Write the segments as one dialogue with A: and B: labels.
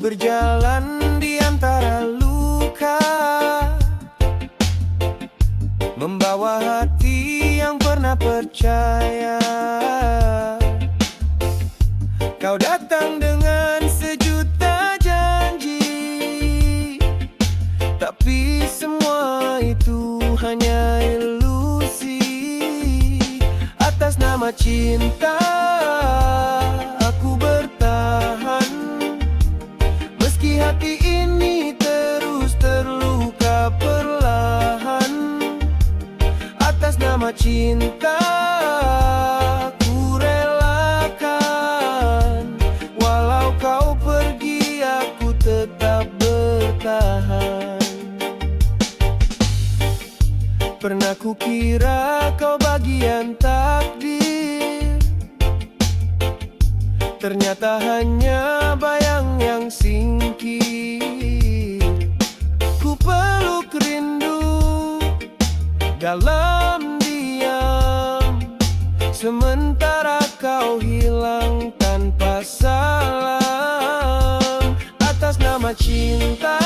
A: berjalan di antara luka, membawa hati yang pernah percaya. Kau datang dengan sejuta janji, tapi semua itu hanya ilusi. Atas nama cinta aku bertahan, meski hati ini terus terluka perlahan. Atas nama cinta ku relakan, walau kau pergi aku tetap bertahan. Pernah kukira kau bagian takdir, ternyata hanya bayang yang singkir. Ku peluk rindu dalam diam, sementara kau hilang tanpa salam. Atas nama cinta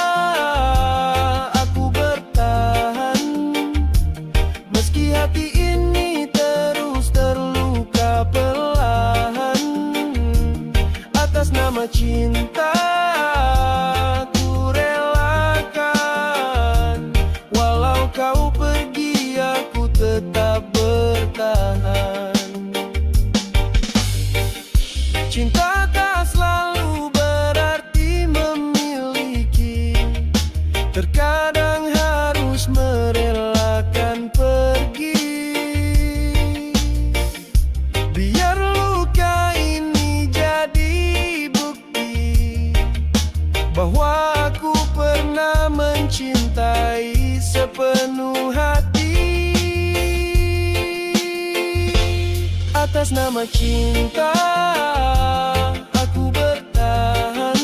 A: aku bertahan, meski hati ini terus terluka perlahan. Atas nama cinta ku relakan, walau kau pergi aku tetap bertahan. Cinta tak selalu berarti memiliki, terkadang harus merelakan pergi. Biar luka ini jadi bukti bahwa aku pernah mencintai sepenuh hati. Atas nama cinta aku bertahan,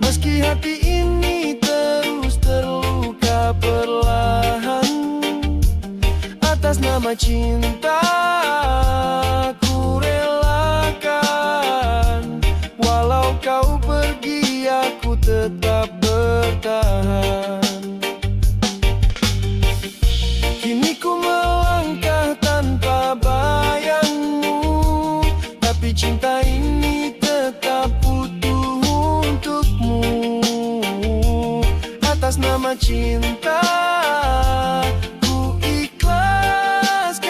A: meski hati ini terus terluka perlahan. Atas nama cinta ku relakan, walau kau pergi aku tetap bertahan. Kini ku melangkah tanpa bayangmu, tapi cinta ini tetap utuh untukmu. Atas nama cinta ku ikhlaskan,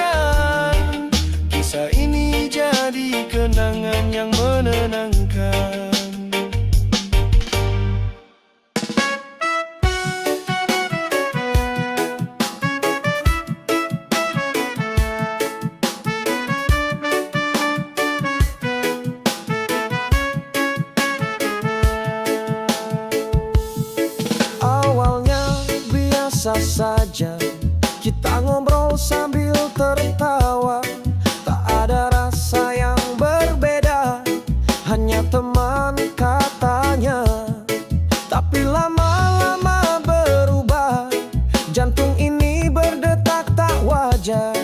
A: kisah ini jadi kenangan yang menenangkan. Biasa saja kita ngobrol sambil tertawa, tak ada rasa yang berbeda, hanya teman katanya. Tapi lama-lama berubah, jantung ini berdetak tak wajar.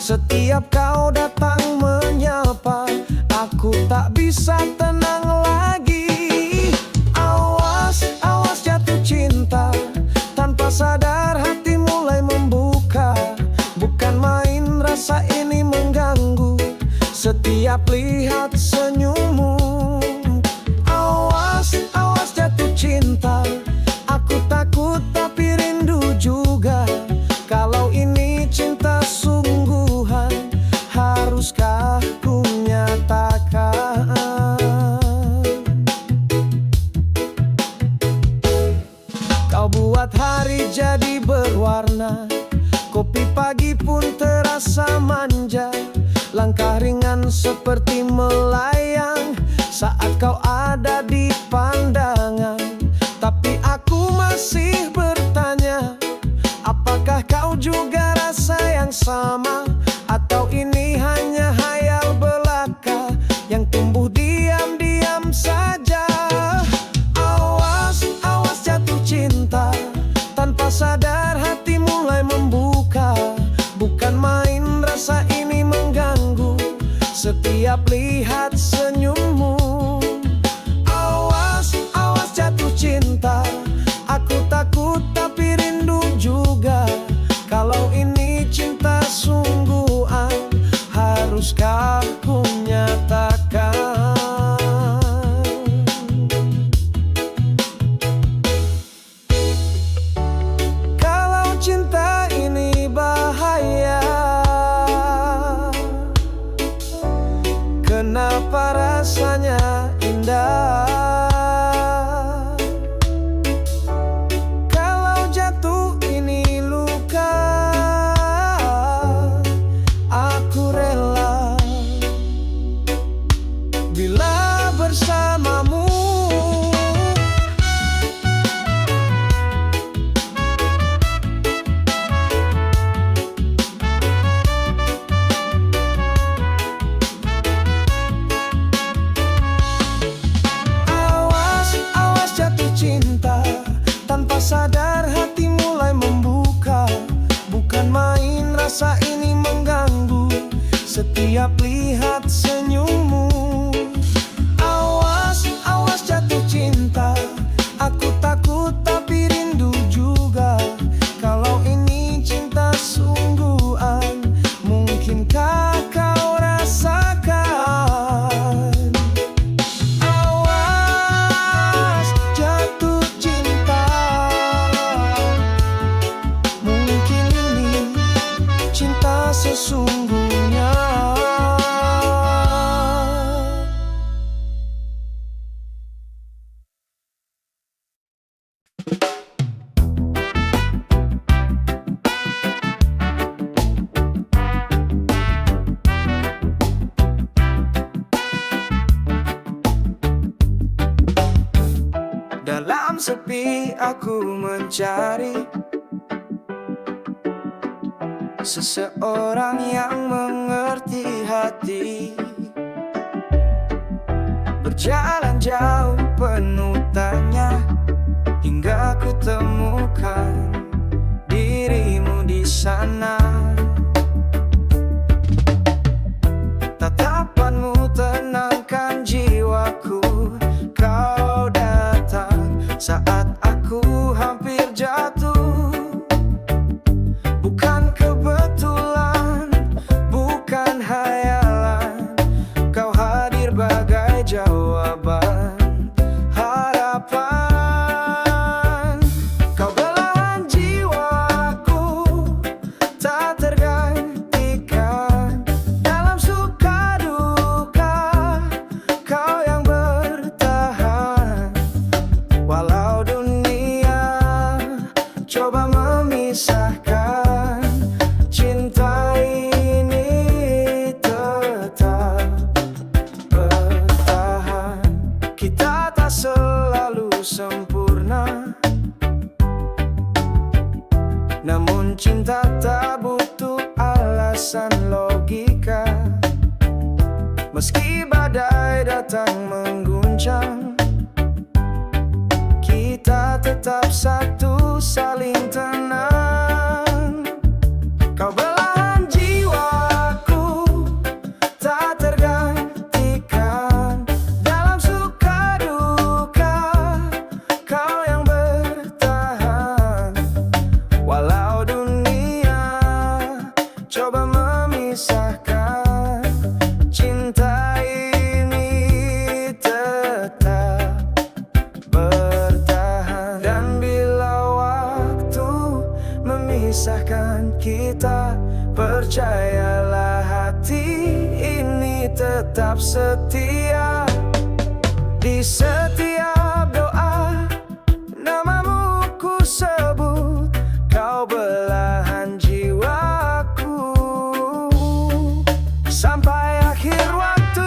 A: Setiap kau datang menyapa, aku tak bisa tenang lagi. Awas, awas jatuh cinta, tanpa sadar hati mulai membuka. Bukan main rasa ini mengganggu, setiap lihat senyummu. Awas, awas jatuh cinta, aku takut tapi rindu juga. Kalau ini cinta sungguhan, haruskah ku nyatakan? Kau buat hari jadi berwarna, kopi pagi pun terasa manja. Langkah ringan seperti melayang saat kau ada di pandangan. Tapi aku masih bertanya, apakah kau juga rasa yang sama? Atau ini hanya hayal belaka yang tumbuh diam-diam saja? Awas, awas jatuh cinta, tanpa sadar hati mulai membuka. Bukan main rasa ini mengganggu, setiap lihat senyummu. Awas, Dalam sepi aku mencari seseorang yang mengerti hati. Berjalan jauh penuh tanya hingga ku temukan dirimu di sana. Tatapanmu tenangkan jiwaku. Kau datang saat aku hampir jatuh. Bukan kebetulan, bukan hayalan, kau hadir bagai jawaban harapan. Kau belahan jiwaku, tak tergantikan. Dalam suka duka, kau yang bertahan. Walau dunia coba memisahkan, cinta ini tetap bertahan. Kita tak selalu sempurna, namun cinta tak butuh alasan logika. Meski badai datang mengguncang, kita tetap satu, saling tenang. Kau belahan jiwaku, tak tergantikan. Dalam suka duka, kau yang bertahan. Walau dunia coba memisahkan, cinta ini tetap bertahan. Dan bila waktu memisahkan kita, percayalah hati ini tetap setia. Di setiap doa namamu ku sebut, kau belahan jiwaku sampai akhir waktu.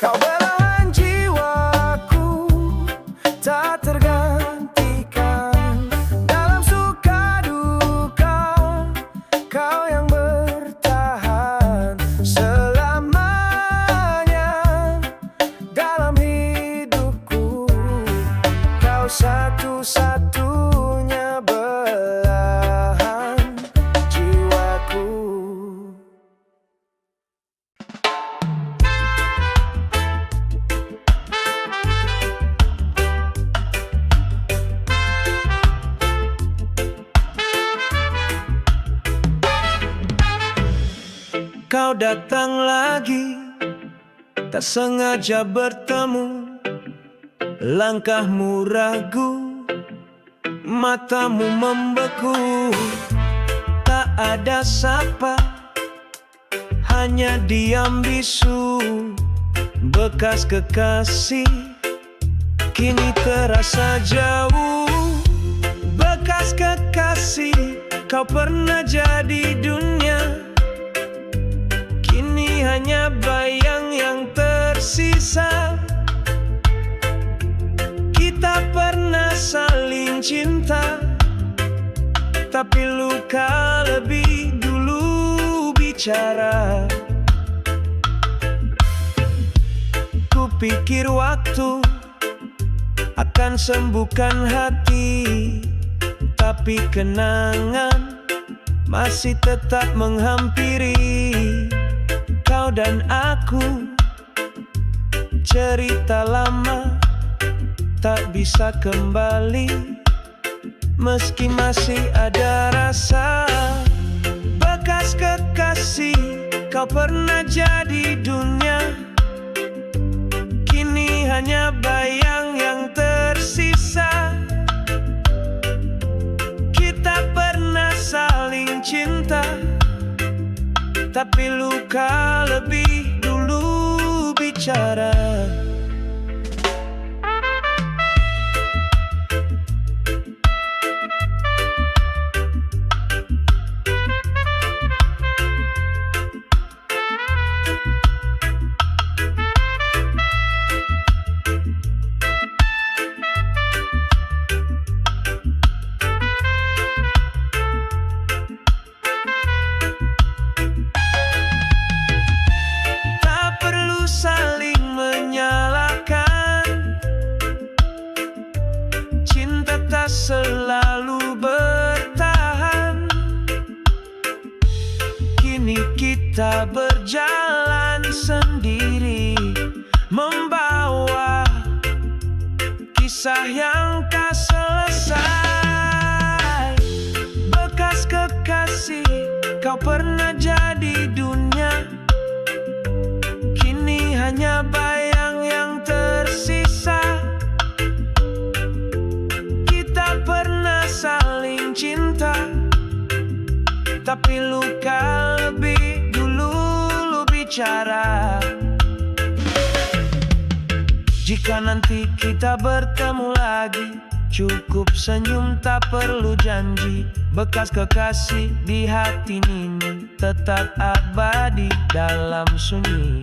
A: Kau belahan jiwaku, tak tergantikan. Dalam suka duka, kau yang bertahan selamanya. Dalam hidupku, kau satu-satunya belahan jiwaku. Kau datang lagi, tak sengaja bertemu. Langkahmu ragu, matamu membeku. Tak ada sapa, hanya diam bisu. Bekas kekasih kini terasa jauh. Bekas kekasih, kau pernah jadi dunia. Kini hanya bayang yang tersisa. Kita pernah saling cinta, tapi luka lebih dulu bicara. Kupikir waktu akan sembuhkan hati, tapi kenangan masih tetap menghampiri. Kau dan aku, cerita lama tak bisa kembali. Meski masih ada rasa. Bekas kekasih, kau pernah jadi dunia. Kini hanya bayang yang tersisa. Kita pernah saling cinta, tapi luka lebih dulu bicara. kita berjalan sendiri, membawa kisah yang tak selesai. Bekas kekasih, kau pernah jadi dunia, kini hanya bayang yang tersisa. Kita pernah saling cinta, tapi luka lebih dulu bicara. Jika nanti kita bertemu lagi, cukup senyum, tak perlu janji. Bekas kekasih di hati ini tetap abadi dalam sunyi.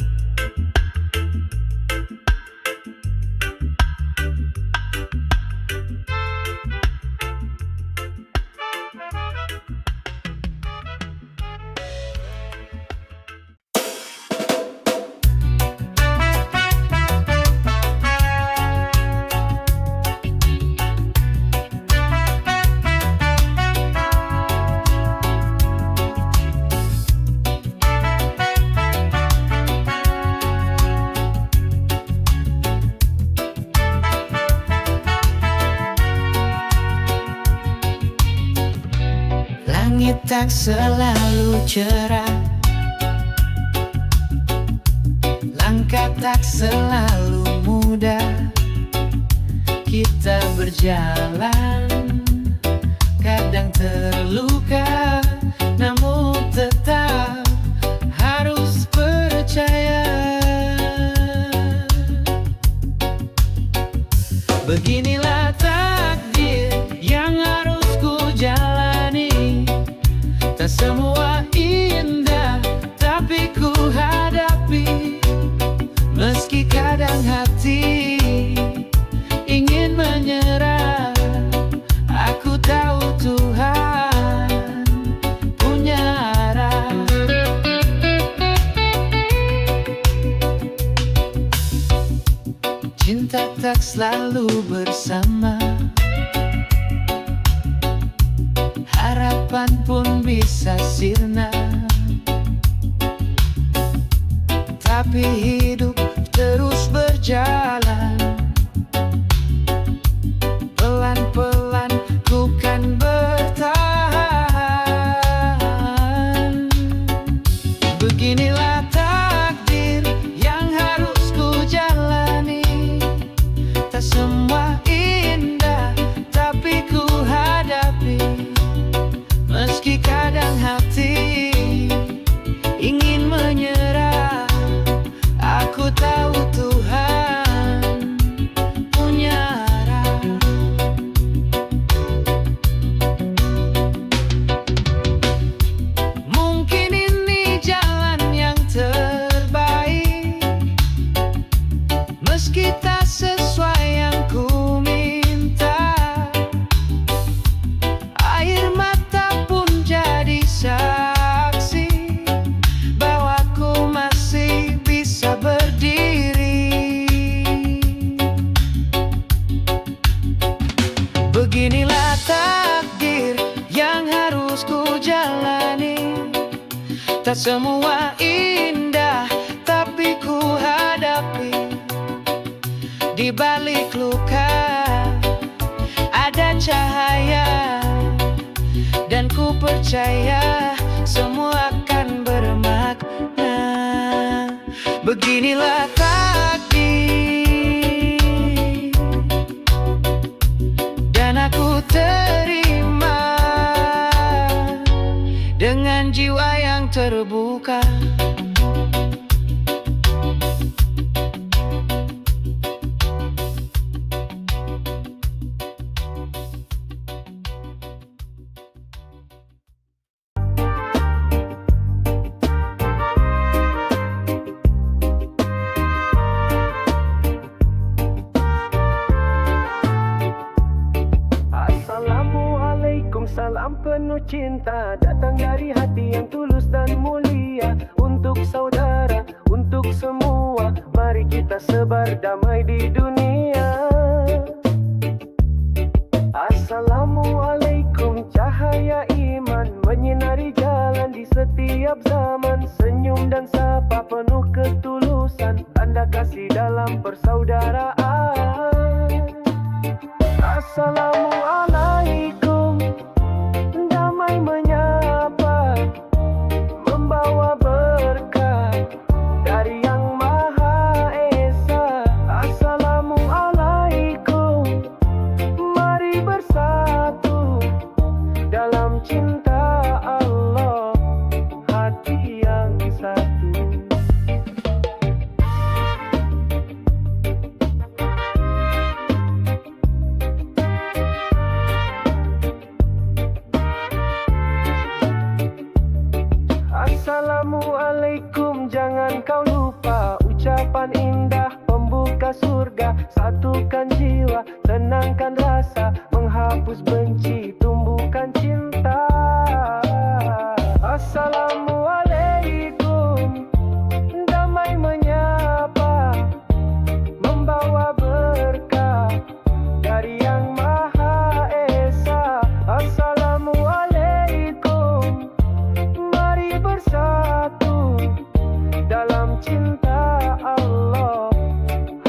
B: Langit tak selalu cerah, langkah tak selalu mudah. Kita berjalan, kadang terluka, namun tetap harus percaya. Beginilah takdir yang harus ku jalani. Tak semua indah, tapi ku hadapi. Meski kadang hati ingin menyerah, aku tahu Tuhan punya arah. Cinta tak selalu bersama, harapan pun bisa sirna, tapi hidup terus berjalan. Pelan-pelan ku kan bertahan. Beginilah takdir yang harus ku jalani. Tak semua indah, tapi ku hadapi. Meski kadang hati ingin menyerah, aku tahu Tuhan punya arah. Mungkin ini jalan yang terbaik, meski tak sesuai yang ku minta. Air mata pun jadi saksi bahwa ku masih bisa berdiri. Beginilah takdir yang harus ku jalani. Tak semua indah, tapi ku hadapi. Di balik luka ada cahaya, dan ku percaya semua akan bermakna. Beginilah takdir, dan aku terima dengan jiwa yang terbuka.
A: Salam penuh cinta datang dari hati yang tulus dan mulia. Untuk saudara, untuk semua, mari kita sebar damai di dunia. Assalamualaikum, cahaya iman menyinari jalan. berjalan di setiap zaman. Senyum dan sapa penuh ketulusan, tanda kasih dalam persaudaraan. Assalamualaikum, damai menyapa, membawa berkah dari Yang Maha Esa. Assalamualaikum, mari bersatu dalam cinta Allah, hati yang satu. Assalamualaikum, jangan kau lupa ucapan indah pembuka surga. Satukan jiwa, tenangkan rasa, menghapus benci, tumbuhkan cinta. Assalamualaikum, damai menyapa, membawa berkah dari Yang Maha Esa. Assalamualaikum, mari bersatu dalam cinta Allah,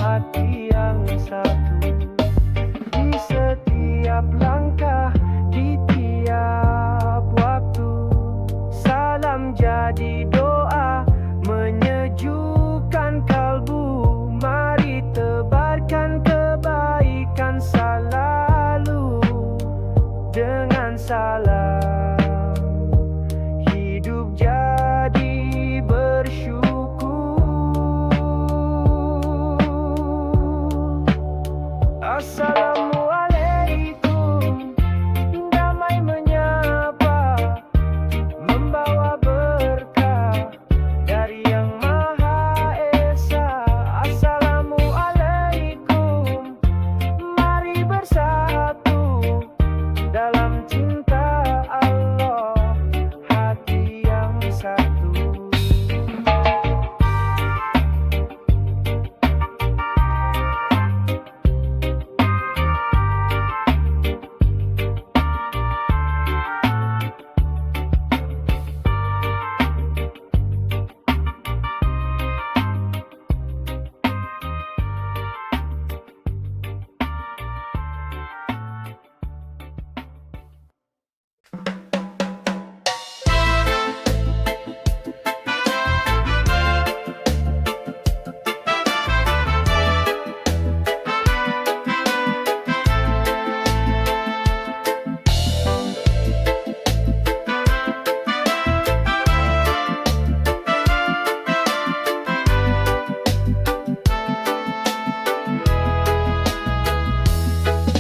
A: hati yang satu. Di setiap langkah, di tiap waktu, salam jadi doa, menyejukkan kalbu. Mari tebarkan kebaikan selalu dengan salam. Hidup jadi bersyukur. Assalamualaikum, damai menyapa, membawa berkah dari Yang Maha Esa. Assalamualaikum, mari bersatu dalam cinta Allah, hati yang satu.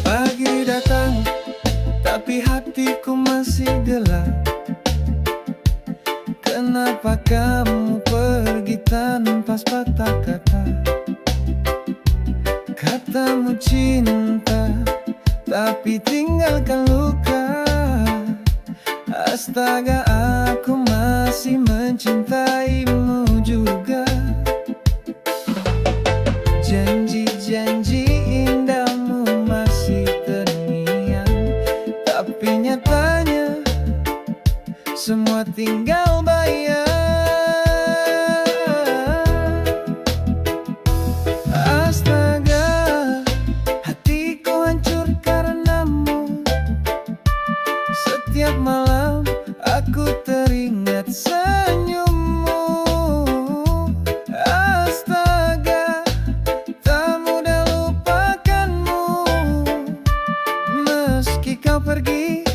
B: Pagi datang, tapi hatiku masih gelap. Kenapa kamu pergi tanpa sepatah kata? Katamu cinta, tapi tinggalkan luka. Astaga, aku masih mencintaimu juga. Janji-janji indahmu masih terngiang, tapi nyatanya semua tinggal bayang. Astaga, hatiku hancur karenamu. Setiap malam aku teringat senyummu. Astaga, tak mudah lupakanmu. Meski kau pergi,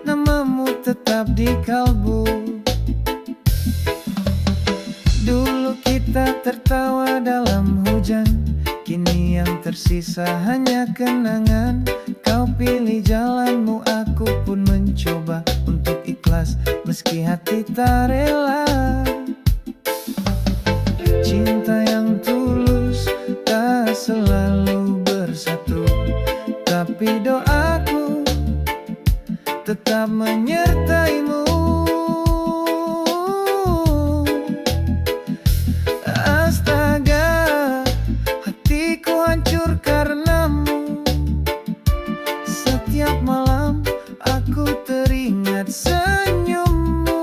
B: namamu tetap di kalbu. Dulu kita tertawa dalam hujan, kini yang tersisa hanya kenangan. Kau pilih jalanmu, aku pun mencoba untuk ikhlas, meski hati tak rela. Cinta yang tulus tak selalu bersatu, tapi doaku tetap menyertaimu. Astaga, hatiku hancur karenamu. Setiap malam aku teringat senyummu.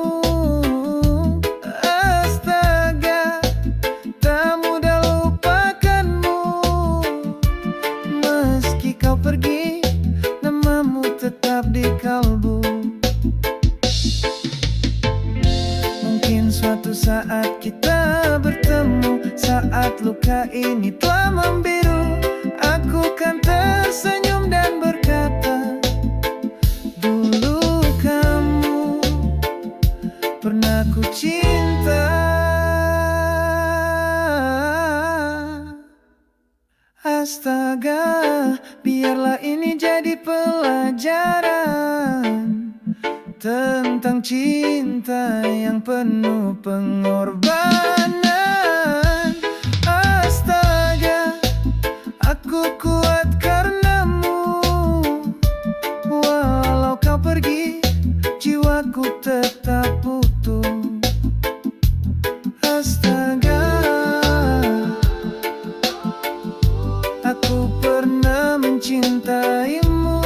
B: saat kita bertemu, saat luka ini telah membiru, aku kan tersenyum dan berkata, dulu kamu pernah ku cinta. Astaga, biarlah ini jadi pelajaran tentang cinta yang penuh pengorbanan. Astaga, aku kuat karenamu. Walau kau pergi, jiwaku tetap utuh. Astaga, aku pernah mencintaimu,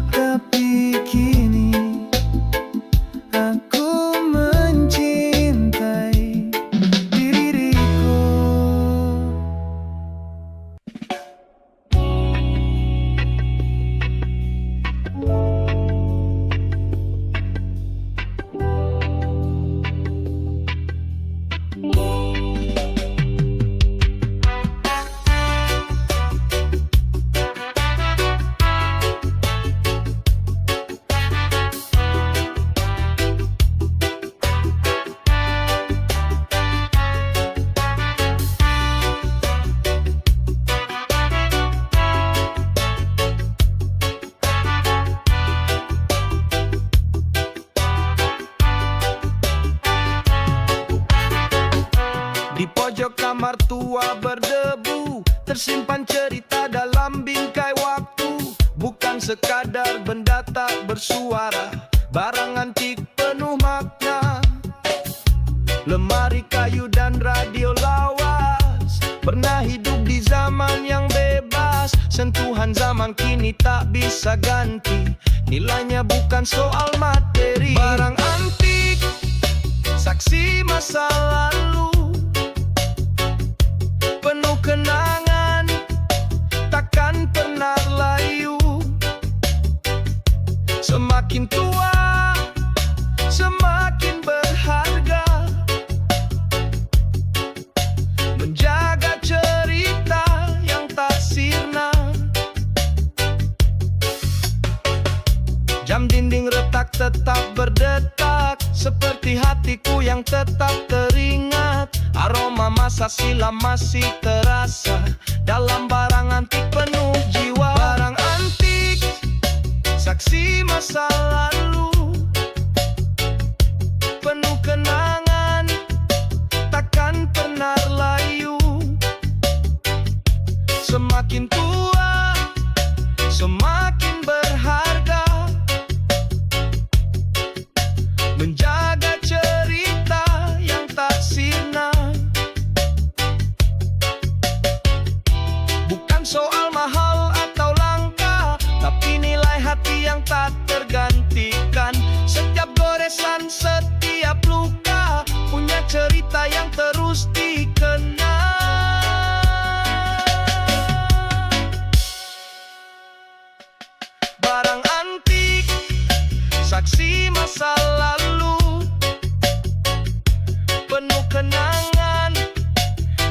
B: tapi kini aku mencintai diriku.
A: Di pojok kamar tua berdebu, tersimpan cerita dalam bingkai waktu. Bukan sekadar benda tak bersuara, barang antik penuh makna. Lemari kayu dan radio lawas pernah hidup di zaman yang bebas. Sentuhan zaman kini tak bisa ganti, nilainya bukan soal materi. Barang antik, saksi masa lalu, penuh kenangan, takkan pernah layu. Semakin tua, semakin berharga, menjaga cerita yang tak sirna. Jam dinding retak tetap berdetak, seperti hatiku yang tetap teringat. Aroma masa silam masih terasa dalam barang antik penuh jiwa. Barang antik, saksi masa lalu, penuh kenangan, takkan pernah layu. Semakin tua, semakin berharga, menjaga cerita yang tak sirna. Bukan soal mahal atau langka, tapi nilai hati yang tak tergantikan. Setiap goresan, setiap luka, punya cerita yang terus dikenang. Barang antik, saksi masa lalu, penuh kenangan,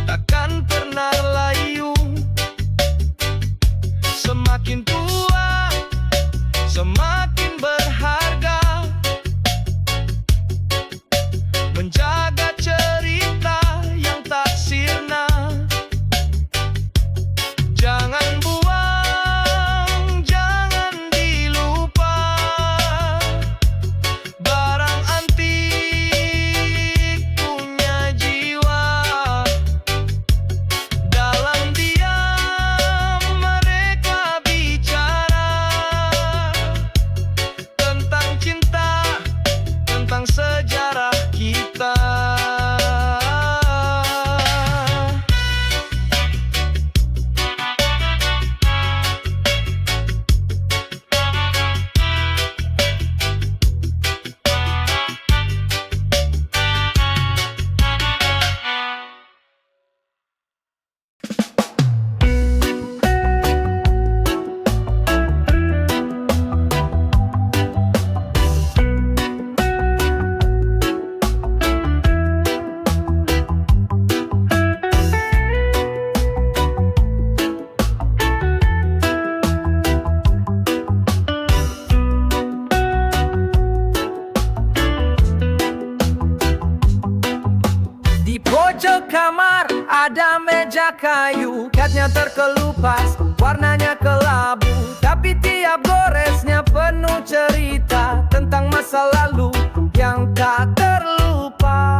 A: takkan pernah layu. Semakin tua, semakin berharga, menjaga cerita yang tak sirna. Jangan buang, jangan dilupa, barang antik
B: kamar, ada meja kayu. Catnya terkelupas, warnanya kelabu. Tapi tiap goresnya penuh cerita tentang masa lalu yang tak terlupa.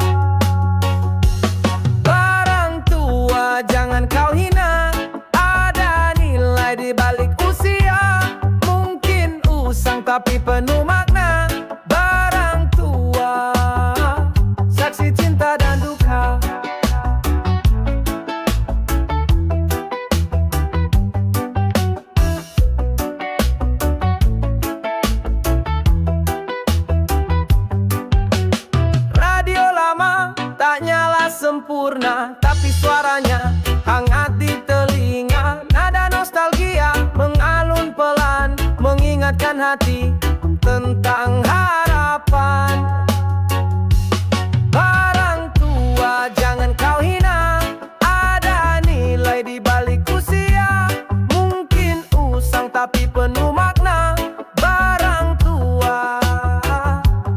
B: Barang tua jangan kau hina, ada nilai di balik usia. Mungkin usang tapi penuh makna. Barang tua, saksi cinta dan duka. Radio lama tak nyala sempurna, tapi suaranya hangat di telinga. Nada nostalgia mengalun pelan, mengingatkan hati tentang harapan. Barang tua jangan kau hina, ada nilai di balik usia. Mungkin usang tapi penuh makna. Barang tua,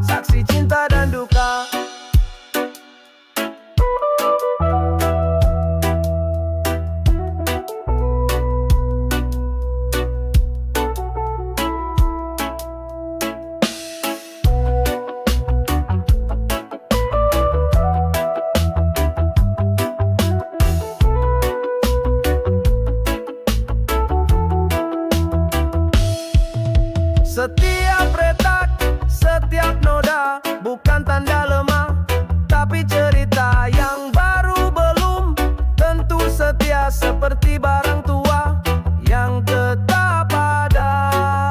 B: saksi cinta dan duka. Setiap retak, setiap noda bukan tanda lemah, tapi cerita yang baru belum tentu setia seperti barang tua yang tetap ada.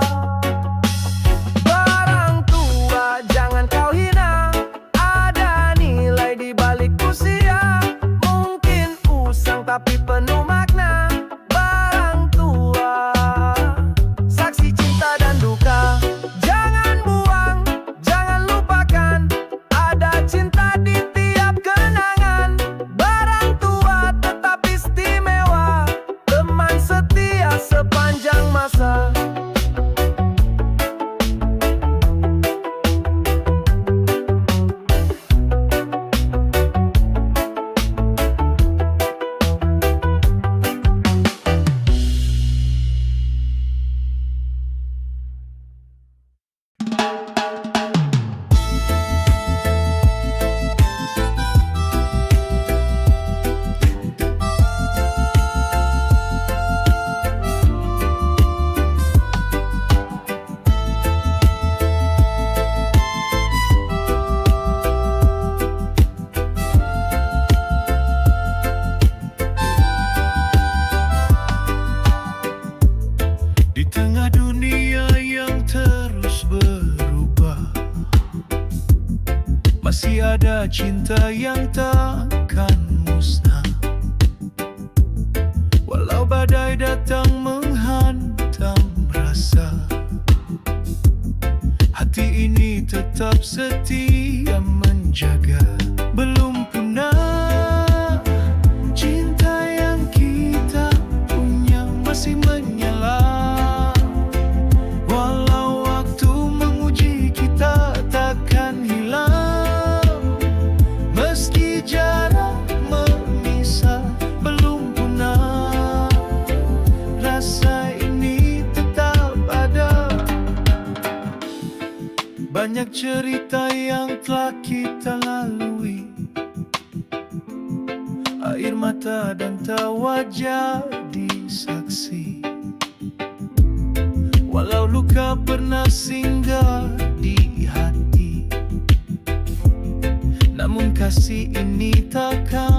B: Barang tua jangan kau hina, ada nilai di balik usia. Mungkin usang tapi penuh makna. Barang tua, saksi cinta dan duka. Jangan buang, jangan lupakan, ada cinta di tiap kenangan. Barang tua tetap istimewa, teman setia sepanjang masa. Di tengah dunia yang terus berubah, masih ada cinta yang takkan musnah. Walau badai datang menghantam rasa, hati ini tetap setia menjaga. Belum punah cinta yang kita punya, masih menyala. Walau waktu menguji kita takkan hilang, meski jarak memisah belum punah. Rasa ini tetap ada. Banyak cerita yang telah kita lalui, air mata dan tawa jadi saksi. Walau luka pernah singgah di hati, namun kasih ini takkan